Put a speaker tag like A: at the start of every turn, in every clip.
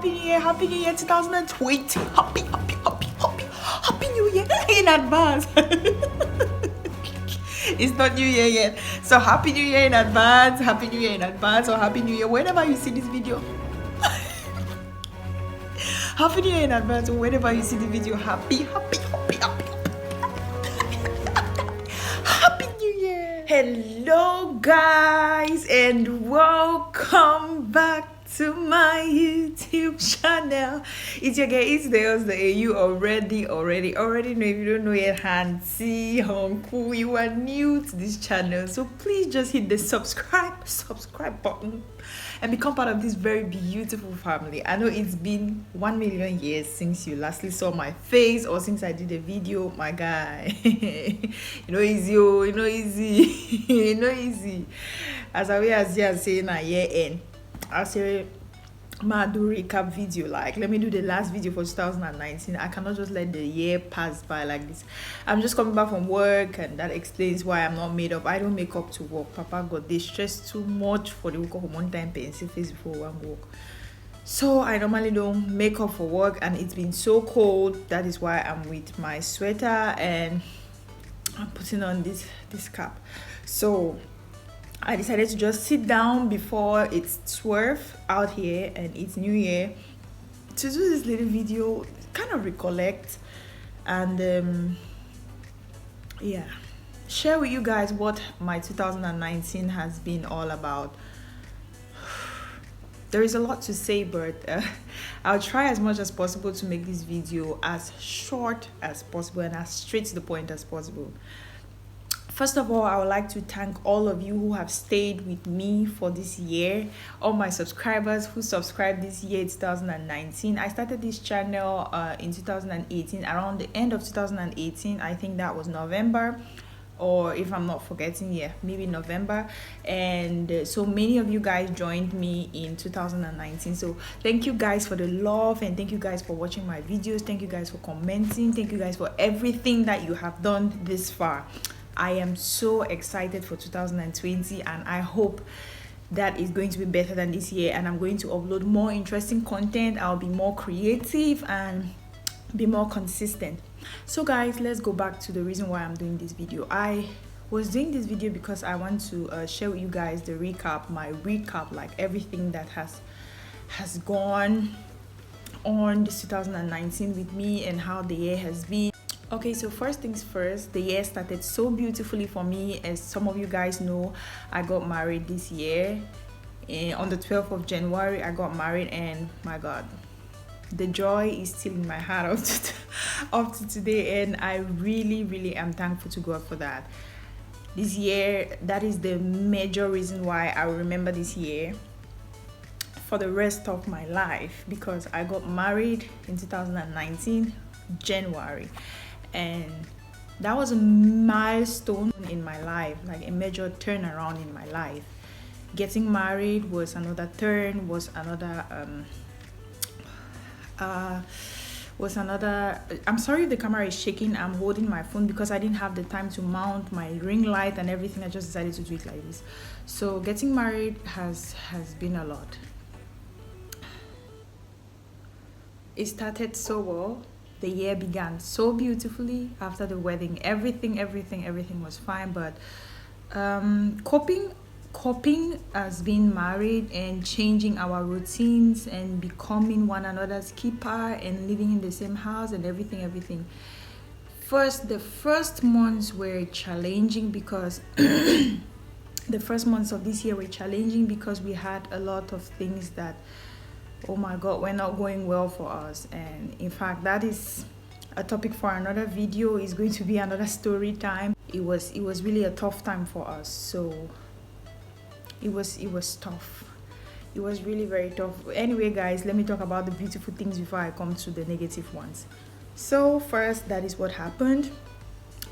A: Happy New Year 2020. Happy New Year in advance. It's not New Year yet. So Happy New Year in advance, Happy New Year in advance, or Happy New Year whenever you see this video. Happy New Year in advance, or whenever you see the video. Happy New Year. Hello guys, and welcome back to my YouTube channel. It's your girl, it's the you already know. If you don't know yet, Hansi, Honku, you are new to this channel, so please just hit the subscribe button and become part of this very beautiful family. I know it's been 1 million years since you lastly saw my face or since I did a video, my guy. Easy. As I was saying a year end, I'll say ma do recap video, like let me do the last video for 2019. I cannot just let the year pass by like this. I'm just coming back from work, and that explains why I'm not made up. I don't make up to work. Papa got this stressed too much for the work of one time pencil face before one work. So I normally don't make up for work, and it's been so cold. That is why I'm with my sweater and I'm putting on this cap. So I decided to just sit down before it's 12 out here and it's New Year to do this little video, kind of recollect and share with you guys what my 2019 has been all about. There is a lot to say, but I'll try as much as possible to make this video as short as possible and as straight to the point as possible. First of all, I would like to thank all of you who have stayed with me for this year, all my subscribers who subscribed this year, 2019. I started this channel in 2018, around the end of 2018. I think that was November, or if I'm not forgetting, maybe November. And so many of you guys joined me in 2019. So thank you guys for the love, and thank you guys for watching my videos. Thank you guys for commenting. Thank you guys for everything that you have done this far. I am so excited for 2020, and I hope that is going to be better than this year, and I'm going to upload more interesting content. I'll be more creative and be more consistent. So guys, let's go back to the reason why I'm doing this video. I was doing this video because I want to share with you guys the my recap, like everything that has gone on this 2019 with me and how the year has been. Okay, so first things first, the year started so beautifully for me. As some of you guys know, I got married this year. On the 12th of January, I got married, and my God, the joy is still in my heart up to today, and I really am thankful to God for that. This year, that is the major reason why I will remember this year for the rest of my life, because I got married in 2019, January. And that was a milestone in my life, like a major turnaround in my life. Getting married was another turn, was another I'm sorry if the camera is shaking. I'm holding my phone because I didn't have the time to mount my ring light and everything. I just decided to do it like this. So getting married has been a lot. It started so well. The year began so beautifully after the wedding. Everything was fine, but coping as being married and changing our routines and becoming one another's keeper and living in the same house and everything. The first months were challenging because the first months of this year were challenging because we had a lot of things that, oh my God, we're not going well for us. And in fact, that is a topic for another video. It's going to be another story time. It was really a tough time for us. So it was tough. It was really very tough. Anyway guys, let me talk about the beautiful things before I come to the negative ones. So first, that is what happened.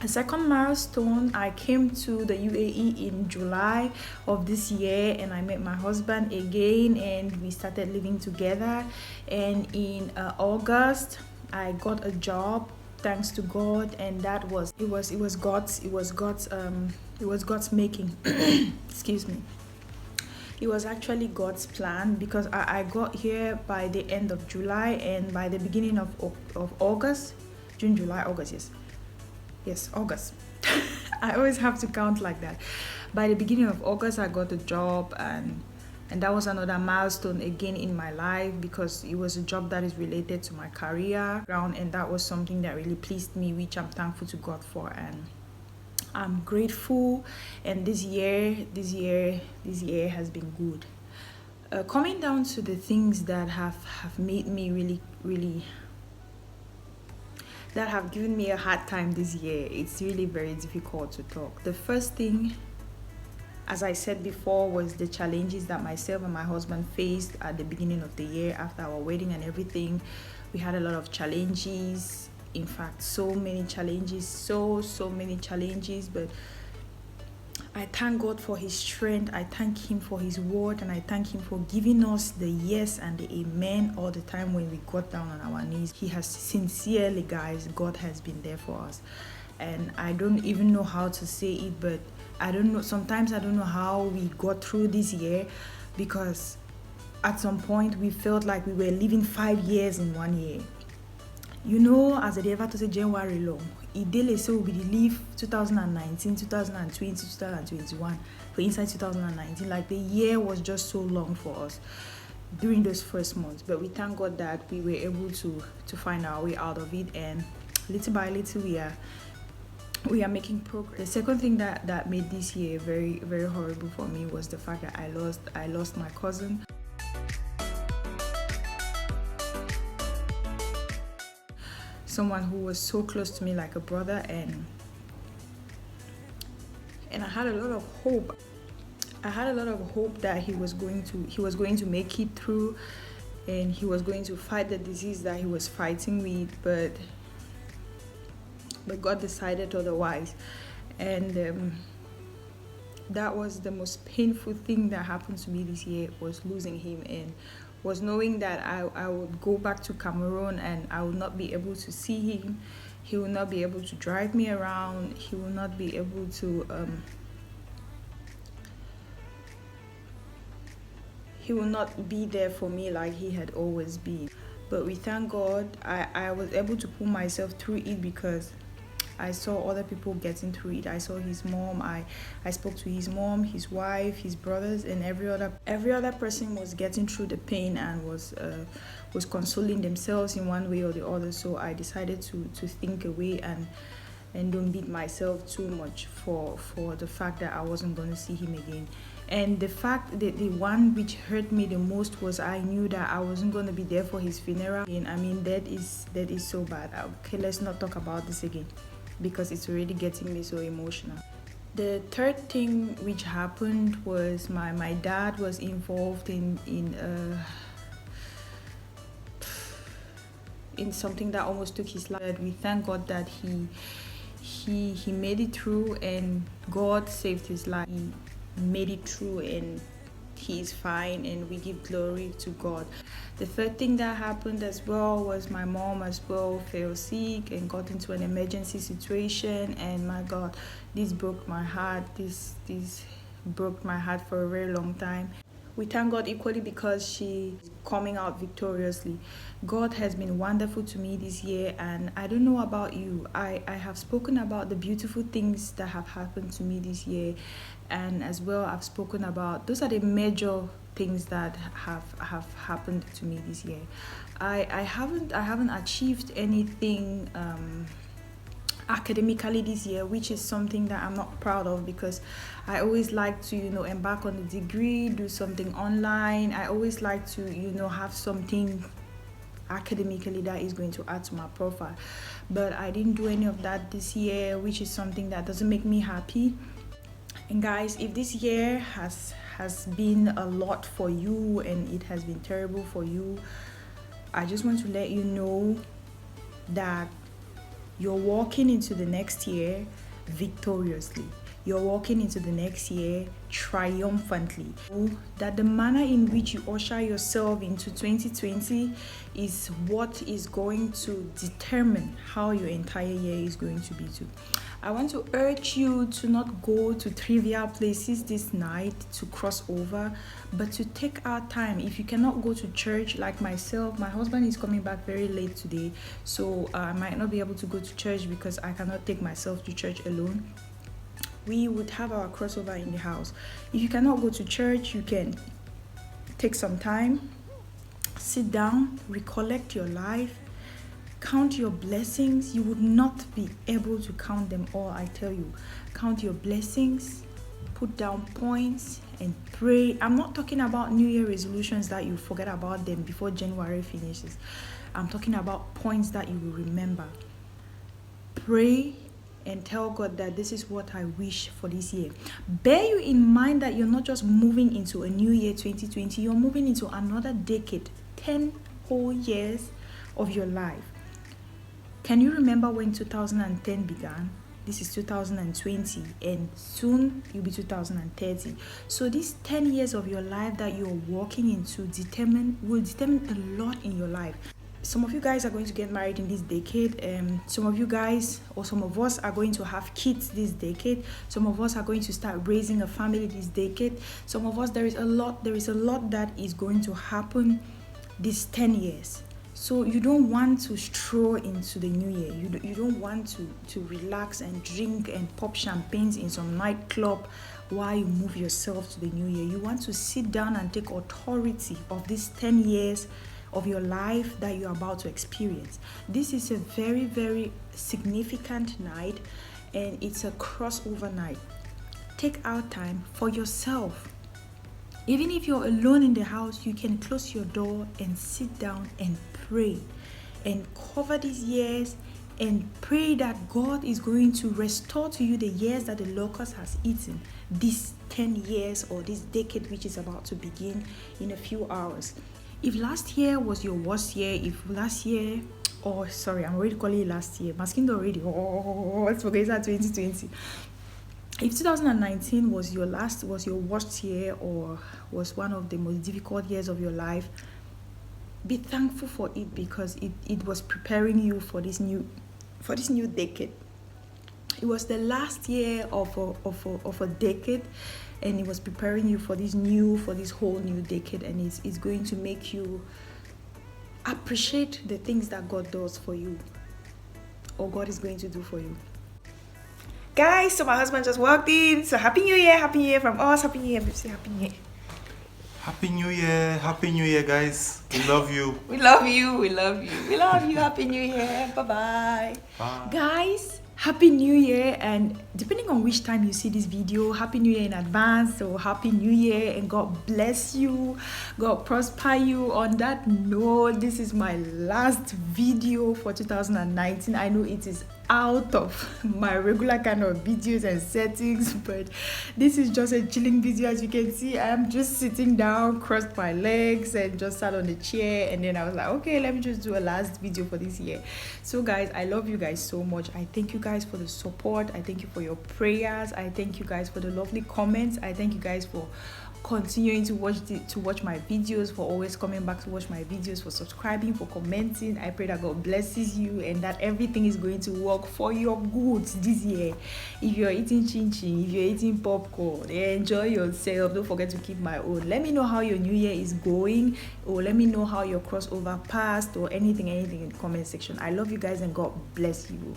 A: A second milestone, I came to the UAE in July of this year, and I met my husband again, and we started living together. And in August, I got a job, thanks to God, and that was God's making. Excuse me. It was actually God's plan because I got here by the end of July, and by the beginning of August, June, July, August, yes, August. I always have to count like that. By the beginning of August, I got a job, and that was another milestone again in my life because it was a job that is related to my career ground, and that was something that really pleased me, which I'm thankful to God for, and I'm grateful. And this year has been good. Coming down to the things that have made me really that have given me a hard time this year, it's really very difficult to talk. The first thing, as I said before, was the challenges that myself and my husband faced at the beginning of the year after our wedding and everything. We had a lot of challenges. In fact, so many challenges, so many challenges, but I thank God for his strength. I thank him for his word, and I thank him for giving us the yes and the amen all the time when we got down on our knees. He has sincerely, guys, God has been there for us. And I don't even know how to say it, but I don't know. Sometimes I don't know how we got through this year, because at some point we felt like we were living 5 years in 1 year. You know, as I ever to say January long, it daily so we live 2019, 2020, 2021 for inside 2019. Like the year was just so long for us during those first months. But we thank God that we were able to find our way out of it, and little by little we are making progress. The second thing that made this year very, very horrible for me was the fact that I lost my cousin. Someone who was so close to me, like a brother, and I had a lot of hope. I had a lot of hope that he was going to make it through, and he was going to fight the disease that he was fighting with, but God decided otherwise. And that was the most painful thing that happened to me this year, was losing him, and was knowing that I would go back to Cameroon and I would not be able to see him. He will not be able to drive me around. He will not be able to he will not be there for me like he had always been. But we thank God I was able to pull myself through it, because I saw other people getting through it. I saw his mom. I spoke to his mom, his wife, his brothers, and every other person was getting through the pain and was consoling themselves in one way or the other. So I decided to think away and don't beat myself too much for the fact that I wasn't going to see him again. And the fact that the one which hurt me the most was I knew that I wasn't going to be there for his funeral. And I mean, that is so bad. Okay, let's not talk about this again, because it's already getting me so emotional. The third thing which happened was my dad was involved in something that almost took his life. We thank God that he made it through, and God saved his life. He made it through, and he is fine, and we give glory to God. The third thing that happened as well was my mom as well fell sick and got into an emergency situation, and my God, this broke my heart. This broke my heart for a very long time. We thank God equally because she's coming out victoriously. God has been wonderful to me this year, and I don't know about you. I have spoken about the beautiful things that have happened to me this year, and as well I've spoken about those are the major things that have happened to me this year. I haven't achieved anything academically this year, which is something that I'm not proud of, because I always like to embark on a degree, do something online. I always like to have something academically that is going to add to my profile, but I didn't do any of that this year, which is something that doesn't make me happy. And guys, if this year has been a lot for you and it has been terrible for you, I just want to let you know that you're walking into the next year victoriously. You're walking into the next year triumphantly. That the manner in which you usher yourself into 2020 is what is going to determine how your entire year is going to be too. I want to urge you to not go to trivial places this night to cross over, but to take our time. If you cannot go to church, like myself, my husband is coming back very late today, so I might not be able to go to church because I cannot take myself to church alone. We would have our crossover in the house. If you cannot go to church, you can take some time, sit down, recollect your life, count your blessings. You would not be able to count them all, I tell you. Count your blessings, put down points, and pray. I'm not talking about New Year resolutions that you forget about them before January finishes. I'm talking about points that you will remember. Pray and tell God that this is what I wish for this year. Bear you in mind that you're not just moving into a new year 2020, you're moving into another decade, 10 whole years of your life. Can you remember when 2010 began? This is 2020, and soon you'll be 2030. So these 10 years of your life that you're walking into will determine a lot in your life. Some of you guys are going to get married in this decade. Some of you guys, or some of us, are going to have kids this decade. Some of us are going to start raising a family this decade. Some of us, there is a lot that is going to happen these 10 years. So you don't want to stroll into the new year. You don't want to relax and drink and pop champagnes in some nightclub while you move yourself to the new year. You want to sit down and take authority of these 10 years of your life that you're about to experience. This is a very, very significant night, and it's a crossover night. Take out time for yourself. Even if you're alone in the house, you can close your door and sit down and pray and cover these years and pray that God is going to restore to you the years that the locust has eaten, these 10 years or this decade which is about to begin in a few hours. If last year was your worst year, I'm already calling it last year. Masking already. Let's forget that 2020. If 2019 was your worst year or was one of the most difficult years of your life, be thankful for it, because it was preparing you for this new decade. It was the last year of a decade, and it was preparing you for this whole new decade, and it's going to make you appreciate the things that God does for you, or God is going to do for you. Guys, so my husband just walked in. So happy new year from us. Happy new year, baby. Happy new year.
B: Happy new year, guys. We love you.
A: We love you. Happy new year. Bye. Guys, happy new year, and depending on which time you see this video, happy new year in advance. So happy new year, and God bless you, God prosper you. On that note, this is my last video for 2019. I know it is out of my regular kind of videos and settings, but this is just a chilling video. As you can see, I'm just sitting down, crossed my legs, and just sat on the chair, and then I was like, okay, let me just do a last video for this year. So guys, I love you guys so much. I thank you guys for the support. I thank you for your prayers. I thank you guys for the lovely comments. I thank you guys for continuing to watch my videos, for always coming back to watch my videos, for subscribing, for commenting. I pray that God blesses you and that everything is going to work for your good this year. If you're eating chin-chin, if you're eating popcorn, enjoy yourself. Don't forget to keep my own. Let me know how your new year is going, or let me know how your crossover passed, or anything in the comment section. I love you guys, and God bless you.